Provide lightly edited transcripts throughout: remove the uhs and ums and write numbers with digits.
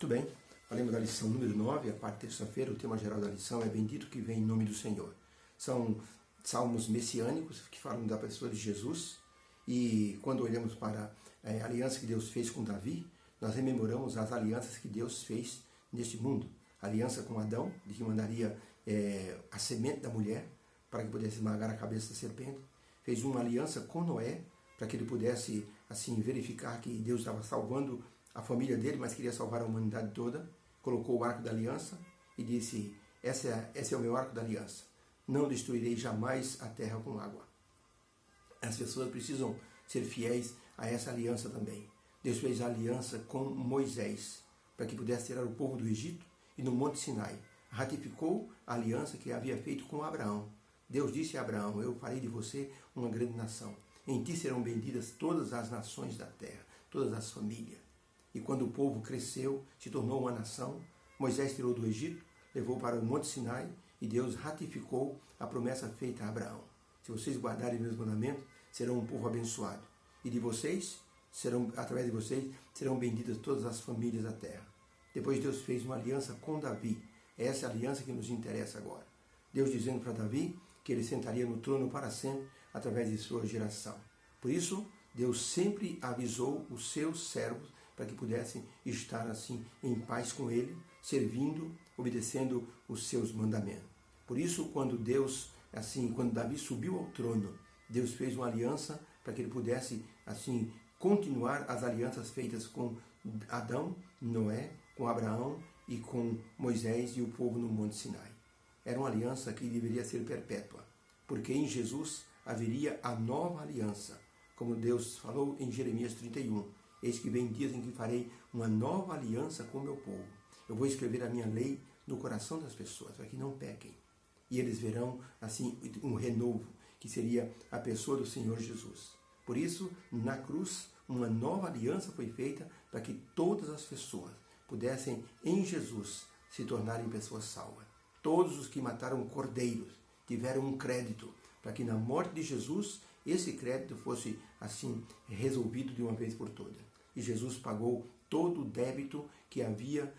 Muito bem, falamos da lição número 9, a parte terça-feira. O tema geral da lição é Bendito que vem em nome do Senhor. São salmos messiânicos que falam da pessoa de Jesus, e quando olhamos para a aliança que Deus fez com Davi, nós rememoramos as alianças que Deus fez neste mundo. A aliança com Adão, de que mandaria a semente da mulher para que pudesse esmagar a cabeça da serpente. Fez uma aliança com Noé, para que ele pudesse assim verificar que Deus estava salvando a família dele, mas queria salvar a humanidade toda. Colocou o arco da aliança e disse: esse é o meu arco da aliança. Não destruirei jamais a terra com água. As pessoas precisam ser fiéis a essa aliança também. Deus fez a aliança com Moisés, para que pudesse tirar o povo do Egito, e no Monte Sinai ratificou a aliança que havia feito com Abraão. Deus disse a Abraão: eu farei de você uma grande nação. Em ti serão benditas todas as nações da terra, todas as famílias. E quando o povo cresceu, se tornou uma nação, Moisés tirou do Egito, levou para o Monte Sinai, e Deus ratificou a promessa feita a Abraão. Se vocês guardarem meus mandamentos, serão um povo abençoado. E de vocês, através de vocês, serão benditas todas as famílias da terra. Depois Deus fez uma aliança com Davi. É essa aliança que nos interessa agora. Deus dizendo para Davi que ele sentaria no trono para sempre, através de sua geração. Por isso, Deus sempre avisou os seus servos para que pudessem estar assim em paz com ele, servindo, obedecendo os seus mandamentos. Por isso, quando Davi subiu ao trono, Deus fez uma aliança para que ele pudesse assim continuar as alianças feitas com Adão, Noé, com Abraão e com Moisés e o povo no Monte Sinai. Era uma aliança que deveria ser perpétua, porque em Jesus haveria a nova aliança, como Deus falou em Jeremias 31. Eis que vem dias em que farei uma nova aliança com o meu povo. Eu vou escrever a minha lei no coração das pessoas, para que não pequem. E eles verão, assim, um renovo, que seria a pessoa do Senhor Jesus. Por isso, na cruz, uma nova aliança foi feita para que todas as pessoas pudessem, em Jesus, se tornarem pessoas salvas. Todos os que mataram cordeiros tiveram um crédito, para que na morte de Jesus, esse crédito fosse, assim, resolvido de uma vez por todas. E Jesus pagou todo o débito que havia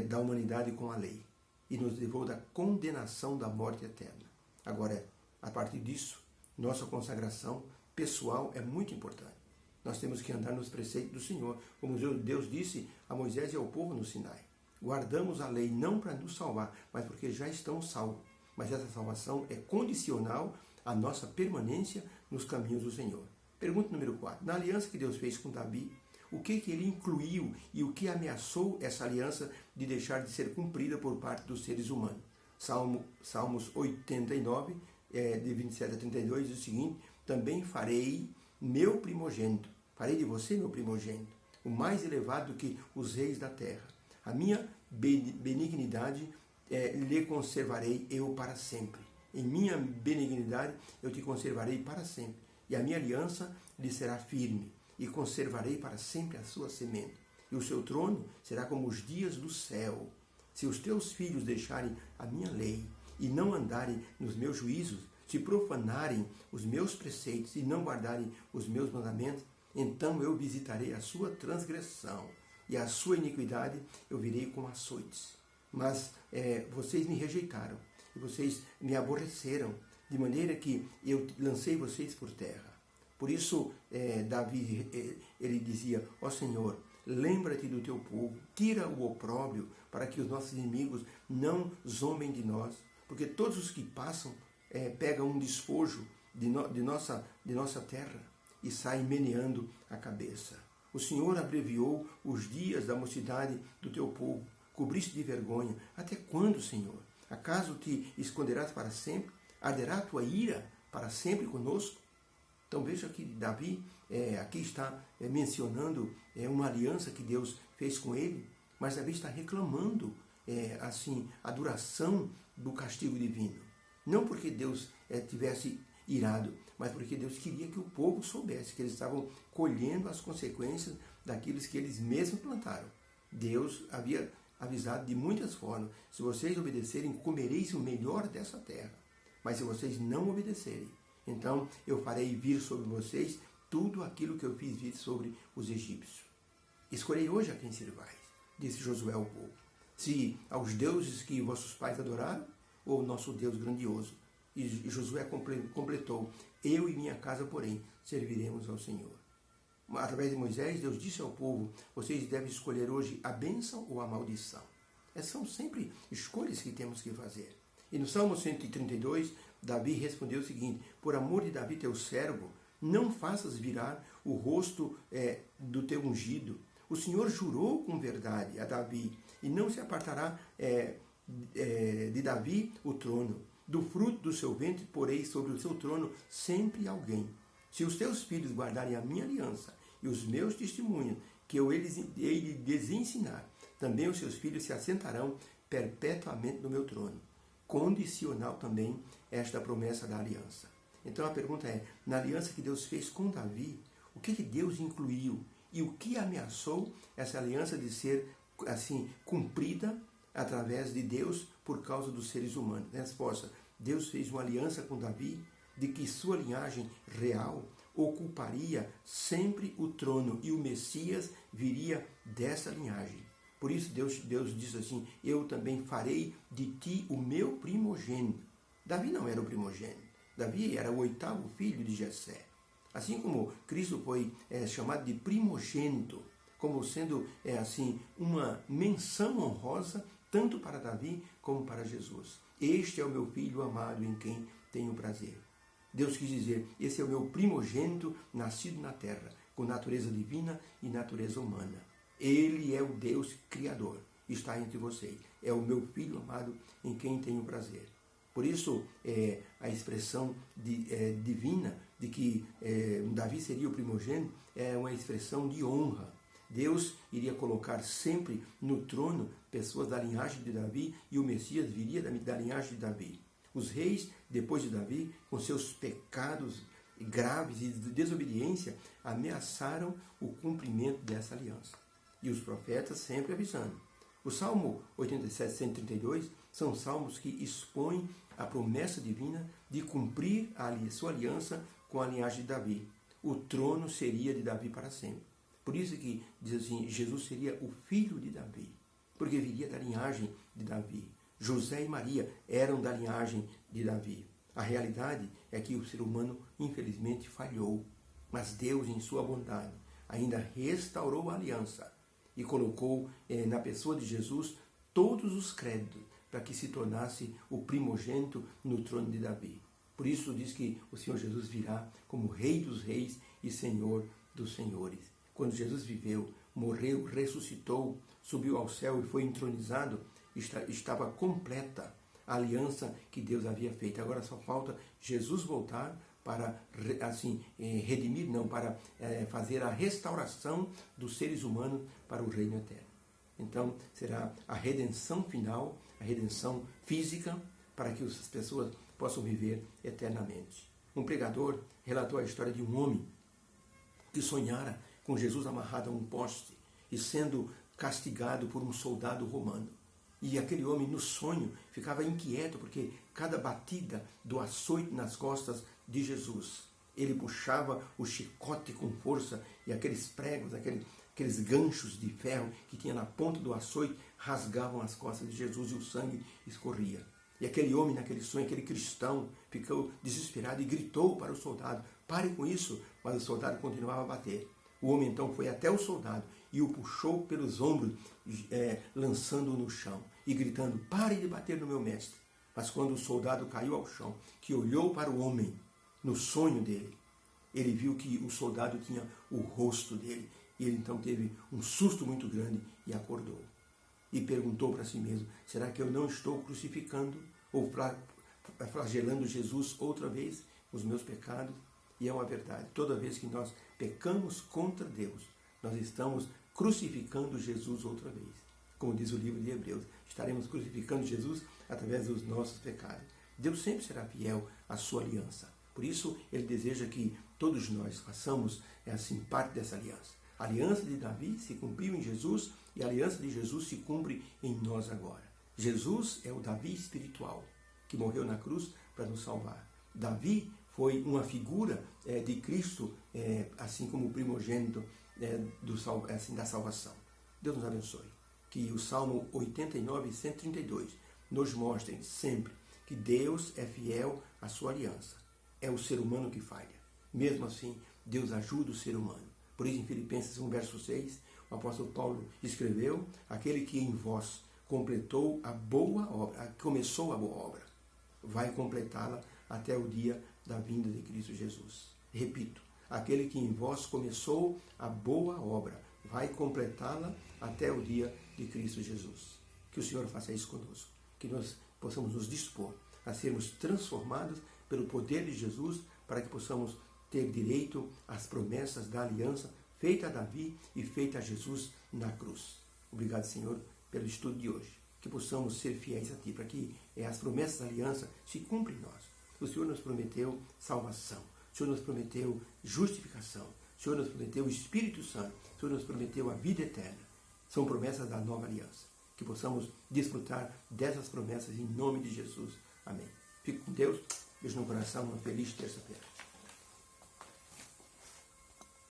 da humanidade com a lei, e nos livrou da condenação da morte eterna. Agora, a partir disso, nossa consagração pessoal é muito importante. Nós temos que andar nos preceitos do Senhor, como Deus disse a Moisés e ao povo no Sinai. Guardamos a lei não para nos salvar, mas porque já estamos salvos. Mas essa salvação é condicional à nossa permanência nos caminhos do Senhor. Pergunta número 4. Na aliança que Deus fez com Davi, o que ele incluiu e o que ameaçou essa aliança de deixar de ser cumprida por parte dos seres humanos? Salmos 89, de 27 a 32, diz o seguinte: também farei meu primogênito, farei de você meu primogênito, o mais elevado que os reis da terra. A minha benignidade lhe conservarei eu para sempre. Em minha benignidade eu te conservarei para sempre. E a minha aliança lhe será firme, e conservarei para sempre a sua semente. E o seu trono será como os dias do céu. Se os teus filhos deixarem a minha lei e não andarem nos meus juízos, se profanarem os meus preceitos e não guardarem os meus mandamentos, então eu visitarei a sua transgressão, e a sua iniquidade eu virei com açoites. Mas vocês me rejeitaram, e vocês me aborreceram, de maneira que eu lancei vocês por terra. Por isso, Davi, ele dizia: ó Senhor, lembra-te do teu povo, tira o opróbrio, para que os nossos inimigos não zombem de nós, porque todos os que passam pegam um despojo de nossa terra e saem meneando a cabeça. O Senhor abreviou os dias da mocidade do teu povo, cobriste de vergonha. Até quando, Senhor? Acaso te esconderás para sempre? Arderá a tua ira para sempre conosco? Então veja que Davi aqui está mencionando uma aliança que Deus fez com ele, mas Davi está reclamando assim a duração do castigo divino. Não porque Deus tivesse irado, mas porque Deus queria que o povo soubesse que eles estavam colhendo as consequências daquilo que eles mesmos plantaram. Deus havia avisado de muitas formas: se vocês obedecerem, comereis o melhor dessa terra. Mas se vocês não obedecerem, então eu farei vir sobre vocês tudo aquilo que eu fiz vir sobre os egípcios. Escolhei hoje a quem servais. disse Josué ao povo. Se aos deuses que vossos pais adoraram, ou ao nosso Deus grandioso. E Josué completou, eu e minha casa, porém, serviremos ao Senhor. Através de Moisés, Deus disse ao povo, vocês devem escolher hoje a bênção ou a maldição. São sempre escolhas que temos que fazer. E no Salmo 132, Davi respondeu o seguinte, por amor de Davi, teu servo, não faças virar o rosto do teu ungido. O Senhor jurou com verdade a Davi, e não se apartará de Davi o trono. Do fruto do seu ventre porei sobre o seu trono sempre alguém. Se os teus filhos guardarem a minha aliança e os meus testemunhos, que eu hei lhes ensinar, também os seus filhos se assentarão perpetuamente no meu trono. Condicional também esta promessa da aliança. Então a pergunta é, na aliança que Deus fez com Davi, o que Deus incluiu? E o que ameaçou essa aliança de ser assim cumprida através de Deus por causa dos seres humanos? Resposta, Deus fez uma aliança com Davi de que sua linhagem real ocuparia sempre o trono e o Messias viria dessa linhagem. Por isso Deus diz assim, eu também farei de ti o meu primogênito. Davi não era o primogênito, Davi era o 8º filho de Jessé. Assim como Cristo foi chamado de primogênito, como sendo assim uma menção honrosa tanto para Davi como para Jesus. Este é o meu filho amado em quem tenho prazer. Deus quis dizer, esse é o meu primogênito nascido na terra, com natureza divina e natureza humana. Ele é o Deus Criador, está entre vocês. É o meu filho amado em quem tenho prazer. Por isso, a expressão divina de que Davi seria o primogênito é uma expressão de honra. Deus iria colocar sempre no trono pessoas da linhagem de Davi e o Messias viria da linhagem de Davi. Os reis, depois de Davi, com seus pecados graves e de desobediência, ameaçaram o cumprimento dessa aliança. E os profetas sempre avisando. O Salmo 87, 132 são salmos que expõem a promessa divina de cumprir sua aliança com a linhagem de Davi. O trono seria de Davi para sempre. Por isso que diz assim, Jesus seria o filho de Davi, porque viria da linhagem de Davi. José e Maria eram da linhagem de Davi. A realidade é que o ser humano, infelizmente, falhou. Mas Deus, em sua bondade, ainda restaurou a aliança e colocou na pessoa de Jesus todos os créditos para que se tornasse o primogênito no trono de Davi. Por isso diz que o Senhor Jesus virá como Rei dos Reis e Senhor dos Senhores. Quando Jesus viveu, morreu, ressuscitou, subiu ao céu e foi entronizado, estava completa a aliança que Deus havia feito. Agora só falta Jesus voltar para assim redimir, não, para fazer a restauração dos seres humanos para o reino eterno. Então será a redenção final, a redenção física, para que as pessoas possam viver eternamente. Um pregador relatou a história de um homem que sonhara com Jesus amarrado a um poste e sendo castigado por um soldado romano. E aquele homem, no sonho, ficava inquieto, porque cada batida do açoite nas costas de Jesus, ele puxava o chicote com força e aqueles pregos, aqueles ganchos de ferro que tinha na ponta do açoite, rasgavam as costas de Jesus e o sangue escorria. E aquele homem, naquele sonho, aquele cristão, ficou desesperado e gritou para o soldado, pare com isso, mas o soldado continuava a bater. O homem então foi até o soldado e o puxou pelos ombros, lançando-o no chão e gritando, pare de bater no meu mestre. Mas quando o soldado caiu ao chão, que olhou para o homem, no sonho dele, ele viu que o soldado tinha o rosto dele. E ele então teve um susto muito grande e acordou. E perguntou para si mesmo, será que eu não estou crucificando ou flagelando Jesus outra vez os meus pecados? E é uma verdade, toda vez que nós pecamos contra Deus, nós estamos crucificando Jesus outra vez. Como diz o livro de Hebreus, estaremos crucificando Jesus através dos nossos pecados. Deus sempre será fiel à sua aliança. Por isso, ele deseja que todos nós façamos assim parte dessa aliança. A aliança de Davi se cumpriu em Jesus e a aliança de Jesus se cumpre em nós agora. Jesus é o Davi espiritual, que morreu na cruz para nos salvar. Davi foi uma figura de Cristo, assim como o primogênito da salvação. Deus nos abençoe. que o Salmo 89 e 132 nos mostrem sempre que Deus é fiel à sua aliança. É o ser humano que falha. Mesmo assim, Deus ajuda o ser humano. Por isso, em Filipenses 1, verso 6, o apóstolo Paulo escreveu: aquele que em vós completou a boa obra, começou a boa obra, vai completá-la até o dia da vinda de Cristo Jesus. Repito, aquele que em vós começou a boa obra, vai completá-la até o dia de Cristo Jesus. Que o Senhor faça isso conosco, que nós possamos nos dispor a sermos transformados pelo poder de Jesus, para que possamos ter direito às promessas da aliança feita a Davi e feita a Jesus na cruz. Obrigado, Senhor, pelo estudo de hoje. Que possamos ser fiéis a Ti, para que as promessas da aliança se cumprem em nós. O Senhor nos prometeu salvação. O Senhor nos prometeu justificação. O Senhor nos prometeu o Espírito Santo. O Senhor nos prometeu a vida eterna. São promessas da nova aliança. Que possamos desfrutar dessas promessas em nome de Jesus. Amém. Fique com Deus. Beijo no coração. Uma feliz terça-feira.